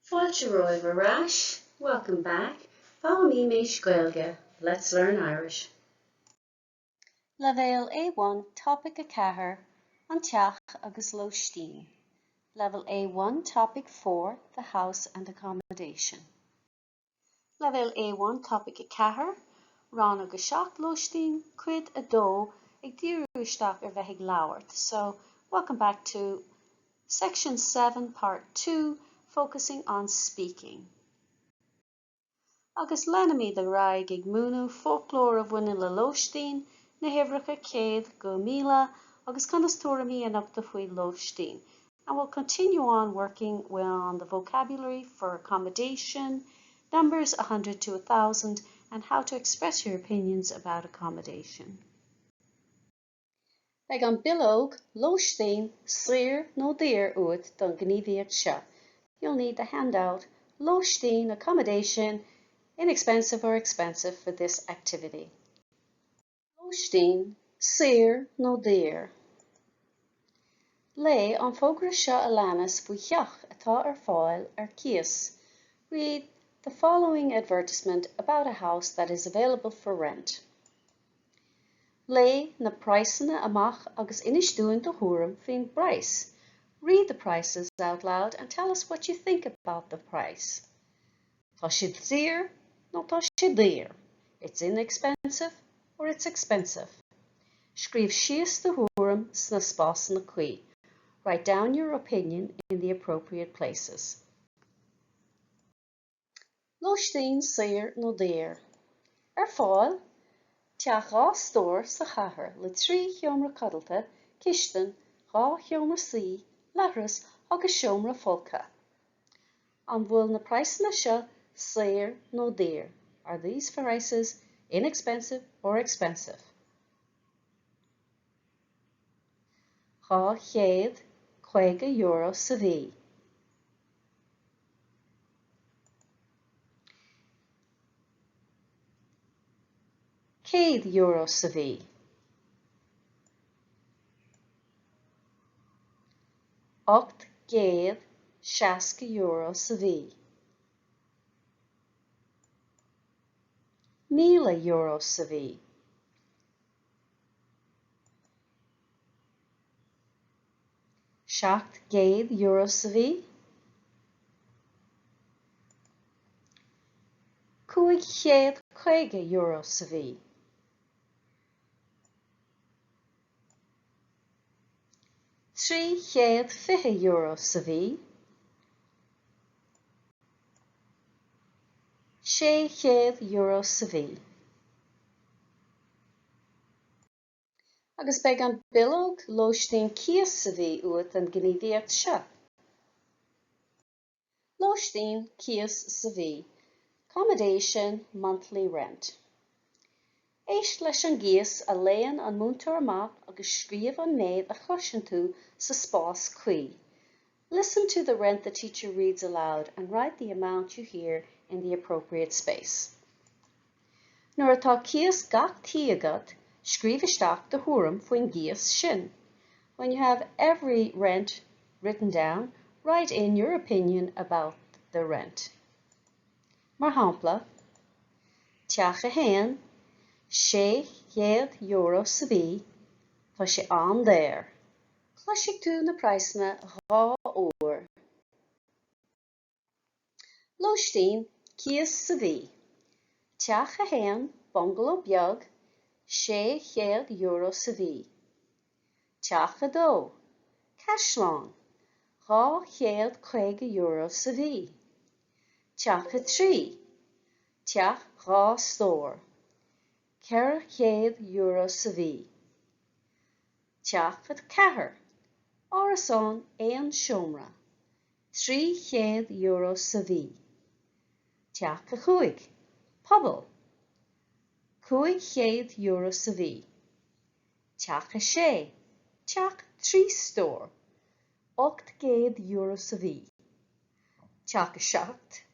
Fáilte Rash, welcome back. Follow me, Mish Gaeilge. Let's learn Irish. Level A1 Topic a Cahar an Teach agus Lóistín. Level A1 Topic 4 The House and Accommodation. Level A1 Topic a Cahar Rannóg a seach Lóistín Cuid a dó ag dtíorúisteach bheith Labhairt. So welcome back to Section 7 Part 2, focusing on speaking. Agus lenami the raig ag múnú folklór a bhaine le Lóistín na hibhreacha cead go míle agus conastóramí an up the faoi Lóistín. And we'll continue on working on the vocabulary for accommodation, numbers 100 to 1,000, and how to express your opinions about accommodation. Ag an bilóg Lóistín srír nó dír uait don gníomhaíocht seo. You'll need the handout Lóistín Accommodation, inexpensive or expensive for this activity. Lóistín srír nó dír. Lé an fógra seo a leanas buíochas atá fáil ceas. Read the following advertisement about a house that is available for rent. Lé na praosanna amach agus inisdúin do thuairim faoin price. Read the prices out loud and tell us what you think about the price. Tá siad dír nó tá siad dír. It's inexpensive or it's expensive. Scríobh síos do thuairim sna spás na cuí. Write down your opinion in the appropriate places. Lóistín srír nó dír. Fáil, teach gá stór sa chathair le 3 sheomra codalta, cistinn, 2 sheomra sí, leithreas agus sheomra folca. An bhfuil na praosanna seo srír nó dír. Are these prices inexpensive or expensive? €50 sa bhí. €100 sa bhí. €860 sa bhí. €1,000 sa bhí. €700 sa bhí. €550 sa bhí. €350 sa bhí. €600 sa bhí. Agus beag an bilóg Lóistín cíos sa bhí uait an gníomhaíocht seo. Lóistín cíos sa bhí. Accommodation, monthly rent. Éist leis an gcíos a léann an múntóir amach agus scríobh an méid a choisian tú sa spás cuí. Listen to the rent the teacher reads aloud and write the amount you hear in the appropriate space. Nuair atá cíos gach tí agat, scríobh isteach do thuairim faoin gcíos sin. When you have every rent written down, write in your opinion about the rent. Mar hampla, teach a héan, €600 sa bhí, tá sé an déir. Chluisigh tú na praosanna 2 uair. Lóistín cíos sa bhí. Teach a héan, bungalow beag, €600 sa bhí. Teach a dó, Caisleán, €250 sa bhí. Teach a trí, teach gá stór, €400 sa bhí. Teach a chathair, árasán éan sheomra, €300 sa bhí. Teach a chuaig, pobal, €500 sa bhí. Teach a sé, teach 3 stór, €800 sa bhí. Teach a seacht,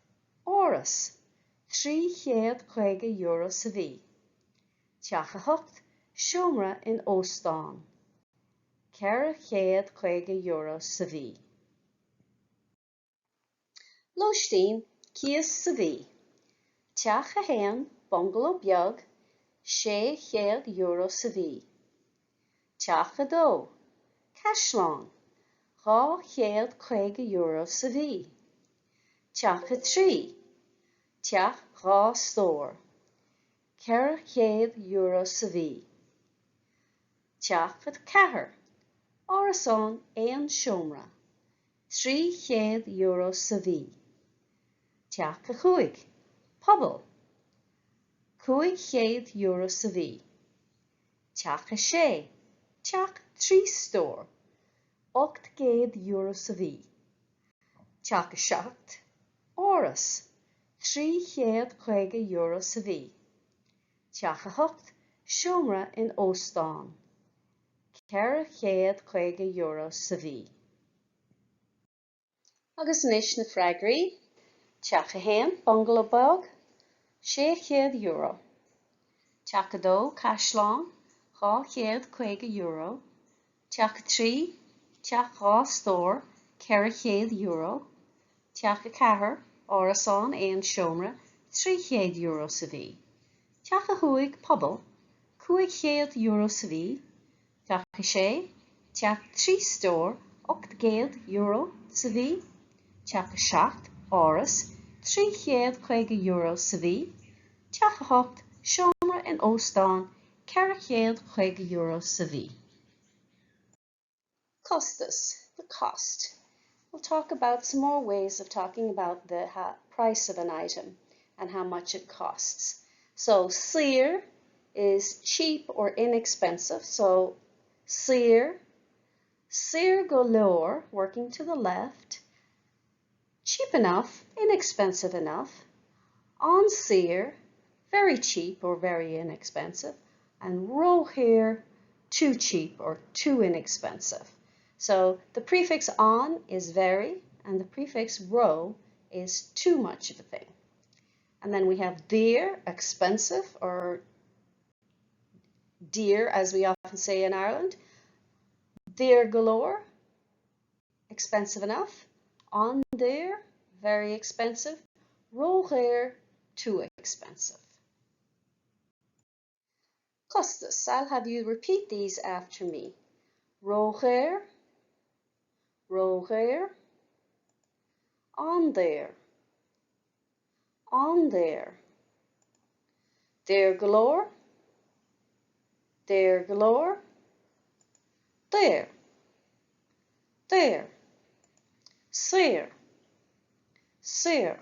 áras, €350 sa bhí. Teach a hocht, sheomra in óstán, €450 sa bhí. Lóistín Cuid sa bhí. Teach a héan bungalow beag €600 sa bhí. Teach a dó Caisleán €250 sa bhí. Teach a trí teach rá stór €400 sa bhí. Teach a cethair árasán éan siomra €300 sa bhí. Teach a chúig pobal €500 sa bhí. Teach a sé teach trí stór €800 sa bhí. Teach a seacht áras €350 sa bhí. Teach a hocht siomra in óstán €450 sa bhí. Agus níos na freigraí. Teach a héan bungalow beag €600. Teach a dó Caisleán €250. Teach a trí teach rá stór €400. Teach a cethair árasán éan siomra €300 sa bhí. Teach a chúig pobal €500 sa bhí. Teach a sé teach trí stór €800 sa bhí. Teach a seacht áras €350 sa bhí. Teach a hocht siomra in óstán €450 sa bhí. Costas, the cost. We'll talk about some more ways of talking about the price of an item and how much it costs. So saoir is cheap or inexpensive. So saoir go leor, working to the left. Cheap enough, inexpensive enough. An saoir, very cheap or very inexpensive. And róthair, too cheap or too inexpensive. So the prefix an is very, and the prefix ro is too much of a thing. And then we have dear, expensive, or dear as we often say in Ireland. Dear galore, expensive enough. An dear, very expensive. Róthair, too expensive. Costas, I'll have you repeat these after me. Róthair, róthair. An there, on there. There galore, there galore. There, there. Saoir, saoir.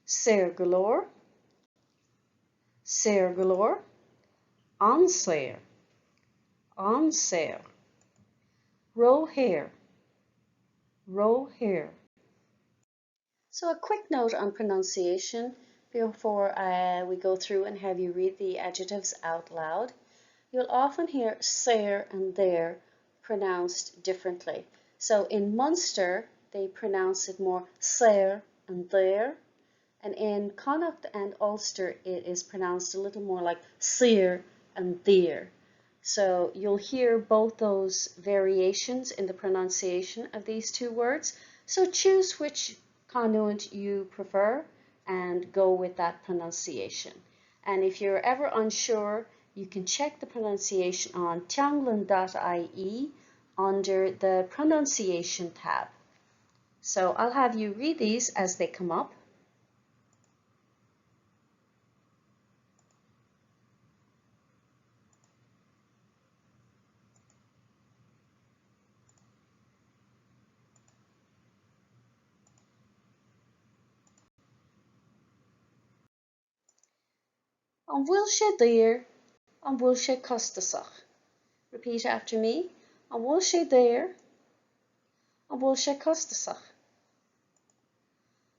Saoir galore, saoir galore. An saoir, an saoir. Róthair, róthair. So a quick note on pronunciation before we go through and have you read the adjectives out loud. You'll often hear saoir and there pronounced differently. So in Munster, they pronounce it more saoir and there. And in Connacht and Ulster, it is pronounced a little more like saoir and there. So you'll hear both those variations in the pronunciation of these two words. So choose which conduit you prefer and go with that pronunciation. And if you're ever unsure, you can check the pronunciation on teanglan.ie under the pronunciation tab. So I'll have you read these as they come up. An bhfuil sé daoir, an bhfuil sé costasach. Repeat after me. An bhfuil sé daoir, an bhfuil sé costasach.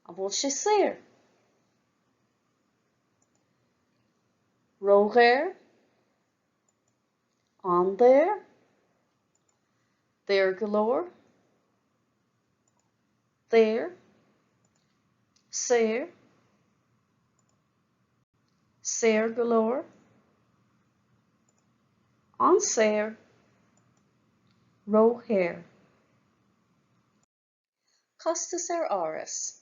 An bhfuil sé saoir. Róthair, an there, there galore, there, saoir, saoir galore, an saoir, róthair. Costas ar áras.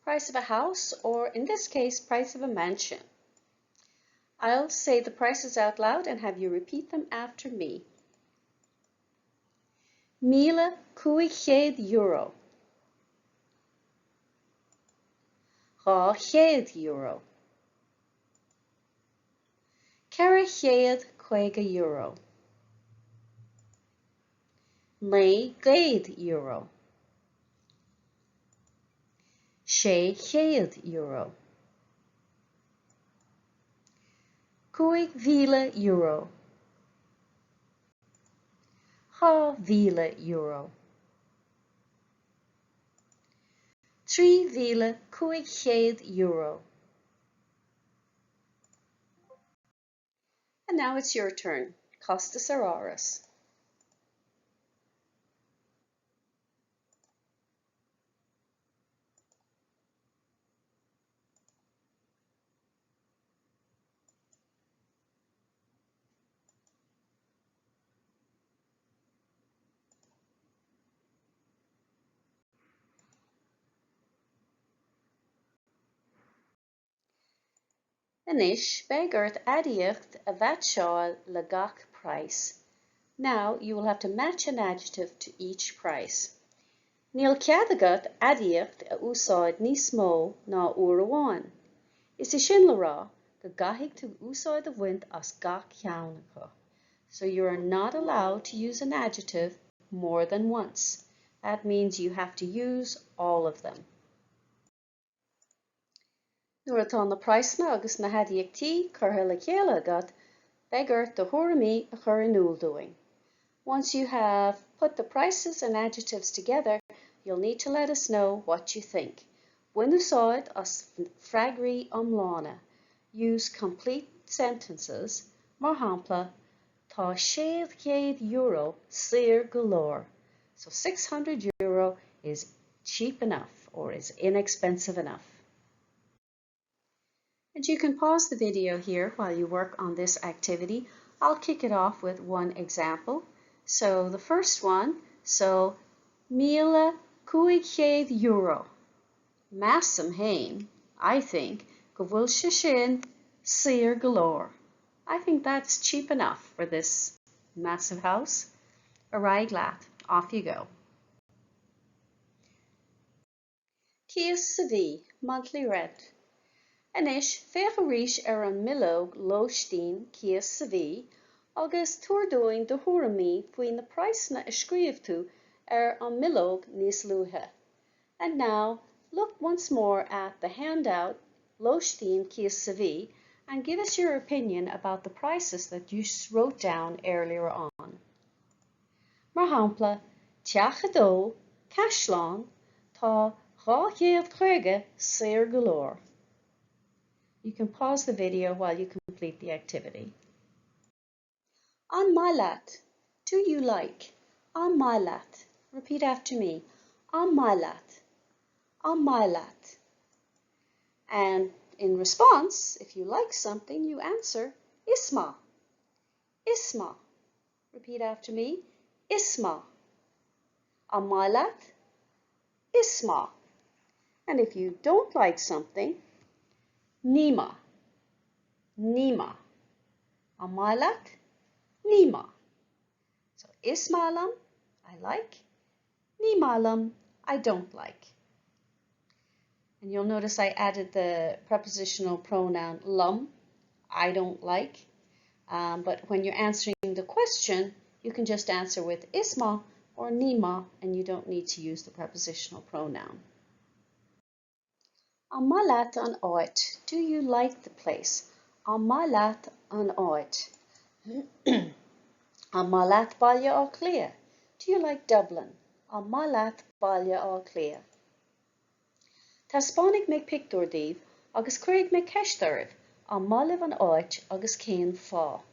price of a house, or in this case, price of a mansion. I'll say the prices out loud and have you repeat them after me. €1,500. €200. €450. €900. €600. €5,000. €10,000. €3,500. And now it's your turn. Costas Eorpach. Anish, begurt adiocht a vatshal le gach price. Now you will have to match an adjective to each price. Níl ceadagat adiocht a úsáid níos mó ná uair amháin. Is I sin le rá go gaithfidh tú úsáid a bhaint as gach cheannacha. So you are not allowed to use an adjective more than once. That means you have to use all of them. Nuair atá na praisna agus na hadiachtaí curtha le chéile agat, begurt do thuairimí a chur in úl doing. Once you have put the prices and adjectives together, you'll need to let us know what you think. When úsáid as freagraí iomlána, use complete sentences. Mar shampla, tá €600 saor go leor. So €600 is cheap enough or is inexpensive enough. And you can pause the video here while you work on this activity. I'll kick it off with one example. So the first one, so €1,500. Massam hain, I think, go bhfuil sé sin saor go leor. I think that's cheap enough for this massive house. Arraig leat, off you go. Ceas sa bhí, monthly rent. Anish, féach arís an millóg Lóistín Ceas sa bhí, agus tuairdóing do thuairimí faoin na praisna a scríobh tú an millóg níos luatha. And now, look once more at the handout Lóistín Ceas sa bhí and give us your opinion about the prices that you wrote down earlier on. Mar shampla, teachadó, Caisleán, tá €250 saor go leor. You can pause the video while you complete the activity. An maileat, do you like? An maileat. Repeat after me. An maileat. An maileat. And in response, if you like something, you answer Isma. Isma. Repeat after me. Isma. An maileat. Isma. And if you don't like something, Nima. Nima. An maileat. Nima. So ismalam, I like. Nimalam, I don't like. And you'll notice I added the prepositional pronoun lum, I don't like. But when you're answering the question, you can just answer with isma or nima, and you don't need to use the prepositional pronoun. An maileat an áit. Do you like the place? An maileat an áit. An maileat baile á clia. Do you like Dublin? An maileat baile á clia. Tá spáinnig mé pictiúr daoibh agus cuireadh mé ceisteirbh an maileamh an áit agus céan fá.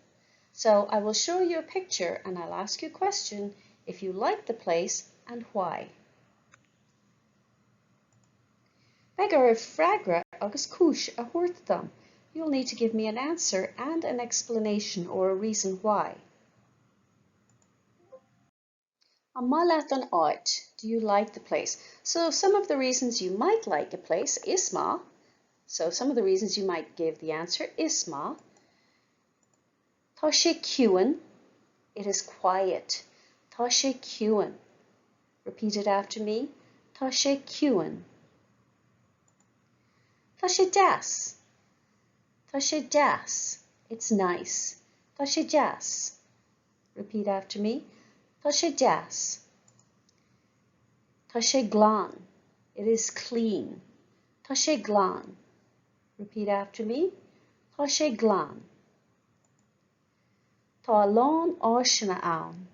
So I will show you a picture and I'll ask you a question if you like the place and why. Begar fragra agus cúis a thuirtdam. You'll need to give me an answer and an explanation or a reason why. An malat an áit, do you like the place? So some of the reasons you might like a place is má. So some of the reasons you might give the answer is má. Tá sé ciúin, it is quiet. Tá sé ciúin. Repeat it after me. Tá sé ciúin. Tá sé deas. Tá sé deas. It's nice. Tá sé deas. Repeat after me. Tá sé deas. Tá sé glán. It is clean. Tá sé glán. Repeat after me. Tá sé glán. Tá lán áiseanna ann.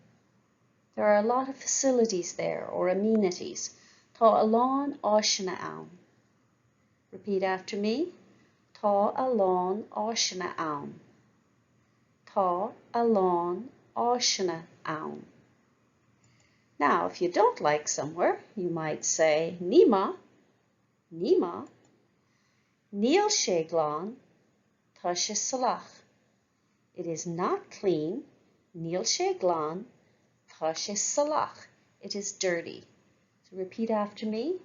There are a lot of facilities there or amenities. Tá lán áiseanna ann. Repeat after me. Tá lán áiseanna ann. Tá lán áiseanna ann. Now, if you don't like somewhere, you might say Nima, Nima, Níl sé glán, tá sé salach. It is not clean, Níl sé glán, tá sé salach. It is dirty. So repeat after me.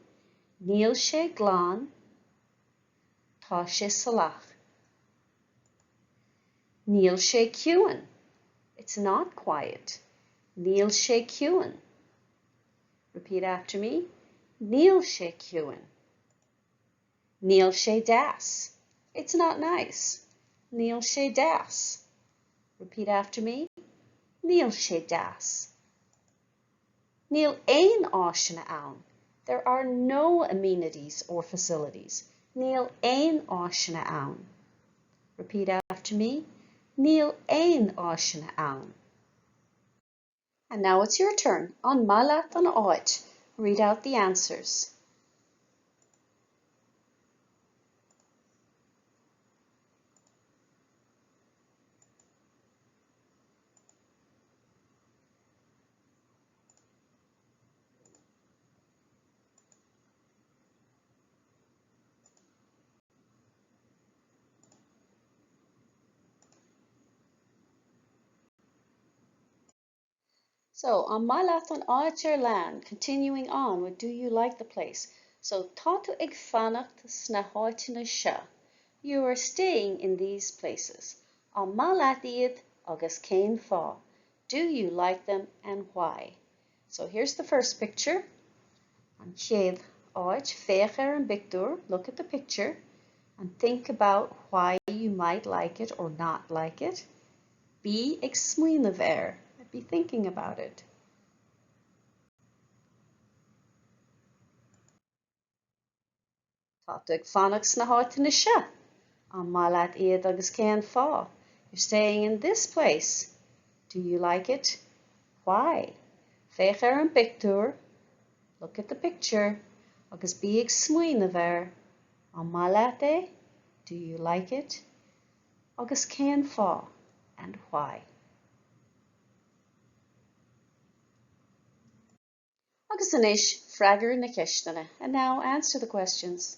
Níl sé glán, tá sé salach. Níl sé ciúin. It's not quiet. Níl sé ciúin. Repeat after me. Níl sé ciúin. Níl sé deas. It's not nice. Níl sé deas. Repeat after me. Níl sé deas. Níl aon áiseanna ann. There are no amenities or facilities. Níl aon áiseanna ann. Repeat after me. Níl aon áiseanna ann. And now it's your turn. An malat an áit. Read out the answers. So, an malat an áit ar lean, continuing on with do you like the place? So, tá tú ag fannacht sna háitina seo. You are staying in these places. An malat iad agus céin fá. Do you like them and why? So, here's the first picture. An cead áit féach ar an picture. Look at the picture and think about why you might like it or not like it. Be ag suíomh air. Be thinking about it. Tá tú ag fannacht sna háitina seo. An malat iad agus céin fá. You're staying in this place. Do you like it? Why? Féach ar an picture. Look at the picture. Agus bí ag suíomh air. An malat é. Do you like it? Agus céin fá and why? Agus inis freagar na ceistena. And now answer the questions.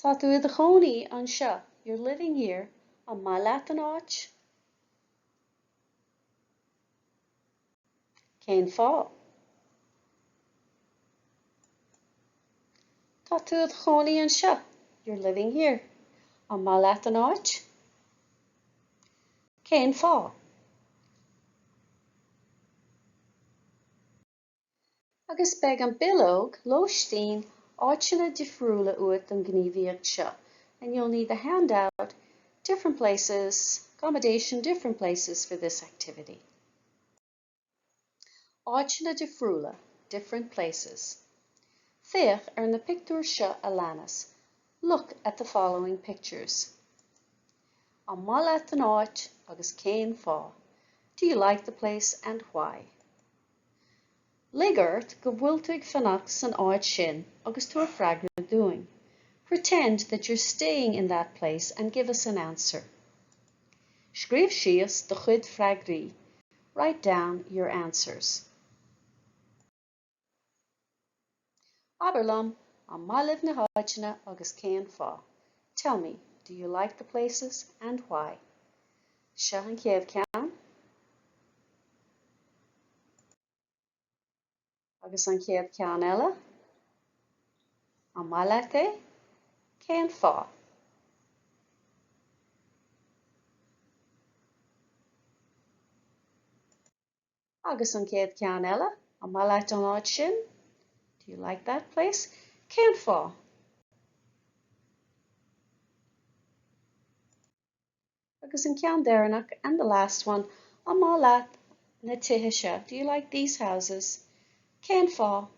Tá tú i chónaí an seo. You're living here. An malat an áit. Céin fá. Tá tú i chónaí an seo. You're living here. An malat an áit. Céin fá. Agus beag an bilóg, Lóistín, áitina difriúla uait an gníomhaíocht seo. And you'll need the handout, different places, accommodation, different places for this activity. Áitina difriúla, different places. Féach ar na pictiúir seo a leanas. Look at the following pictures. An malat an áit agus céin fá. Do you like the place and why? Labhairt go bhfuil tú ag fannacht san áit sin agus tú a freagra doing. Pretend that you're staying in that place and give us an answer. Scríobh síos do chuid freagraí. Write down your answers. Aberlum, an mailibh na háitina agus céin fá. Tell me, do you like the places and why? Seo an céad ceann. Agus an céad ceann eile, an maileat é, cén fá. Agus an céad ceann eile, an maileat an áit sin. Do you like that place? Cén fá. Agus an ceann deireanach, and the last one, an maileat na tithe. Do you like these houses? Cén fá.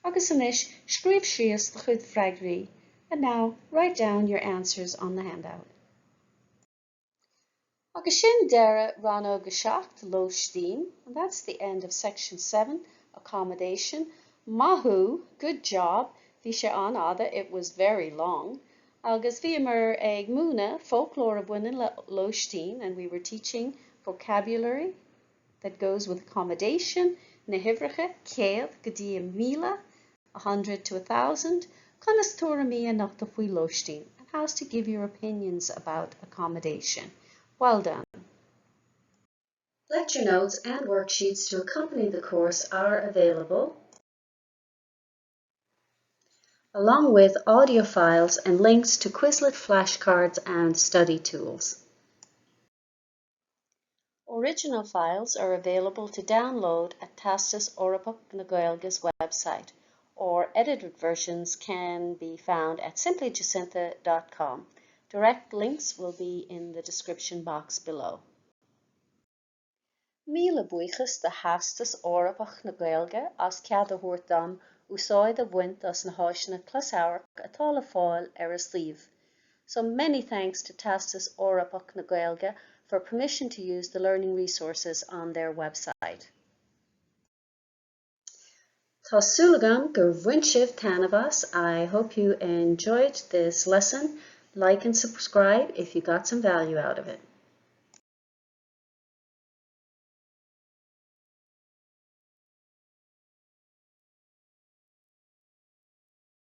Agus anis, scríobh síos de chuid freagraí. And now, write down your answers on the handout. Agus sin deire Rannóg Lóistín, and that's the end of section 7, accommodation. Mahu, good job. Bhí sé an ada, it was very long. Agus bhí mar ag múna folklore buine Lóistín, and we were teaching vocabulary that goes with accommodation, na hibhreacha, cead, go dtí míle, 100 to 1,000, conas tóra mí nach do faoi Lóistín, and how to give your opinions about accommodation. Well done. Lecture notes and worksheets to accompany the course are available, along with audio files and links to Quizlet flashcards and study tools. Original files are available to download at Theastas Eorpach na Gaeilge's website, or edited versions can be found at simplyjacinta.com. Direct links will be in the description box below. Míle buíochas de Theastas Eorpach na Gaeilge as cead a thabhairt dom úsáid a bhaint as na háiseanna closamhairc atá le fáil ar a suíomh. So many thanks to Theastas Eorpach na Gaeilge for permission to use the learning resources on their website. Tá súlagam gur bhain sibh tanamhas. I hope you enjoyed this lesson. Like and subscribe if you got some value out of it.